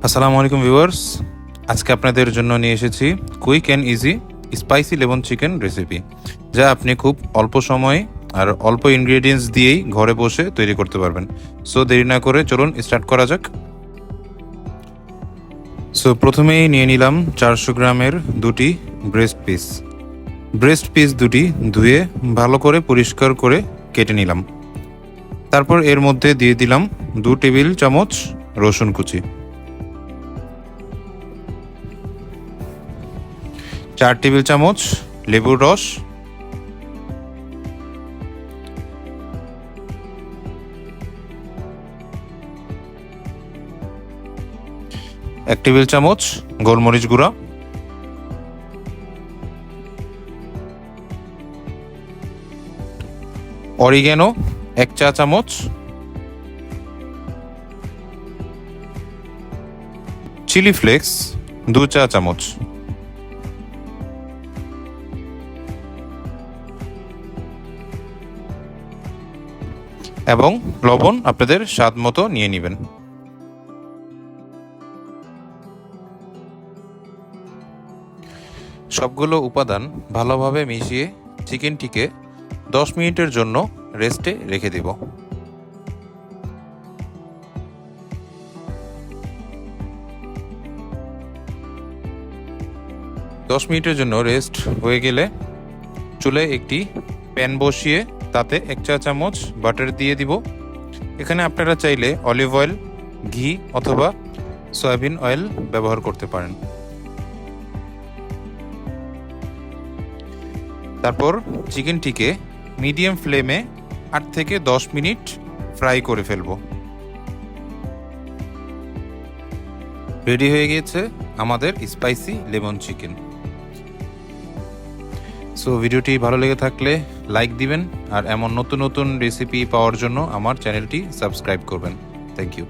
আসসালামু আলাইকুম ভিউয়ার্স, আজকে আপনাদের জন্য নিয়ে এসেছি quick and easy spicy lemon chicken recipe, যা আপনি খুব অল্প সময়ে আর অল্প ইনগ্রেডিয়েন্টস দিয়েই ঘরে বসে তৈরি করতে পারবেন। সো দেরি না করে চলুন স্টার্ট করা যাক। সো প্রথমেই নিয়ে নিলাম 400 গ্রামের দুটি ব্রেস্ট পিস দুটি ধুয়ে ভালো করে পরিষ্কার করে কেটে নিলাম। তারপর এর মধ্যে দিয়ে দিলাম 2 টেবিল চামচ রসুন কুচি, 4 টেবিল চামচ লেবুর রস, 1 টেবিল চামচ গোলমরিচ গুঁড়া, অরিগ্যানো 1 চা চামচ, চিলি ফ্লেক্স 2 চা চামচ এবং লবণ আপনাদের স্বাদ মতো নিয়ে নেবেন। সবগুলো উপাদান ভালোভাবে মিশিয়ে চিকেনটিকে 10 মিনিটের জন্য রেস্টে রেখে দেব। দশ মিনিটের জন্য রেস্ট হয়ে গেলে চুলায় একটি প্যান বসিয়ে তাতে 1 চা চামচ বাটার দিয়ে দিব। এখানে আপনারা চাইলে অলিভ অয়েল, ঘি অথবা সয়াবিন অয়েল ব্যবহার করতে পারেন। তারপর চিকেনটিকে মিডিয়াম ফ্লেমে 8 থেকে 10 মিনিট ফ্রাই করে ফেলবো। রেডি হয়ে গিয়েছে আমাদের স্পাইসি লেমন চিকেন। সো ভিডিওটি ভালো লেগে থাকলে লাইক দিবেন আর এমন নতুন নতুন রেসিপি পাওয়ার জন্য আমার চ্যানেলটি সাবস্ক্রাইব করবেন। Thank you.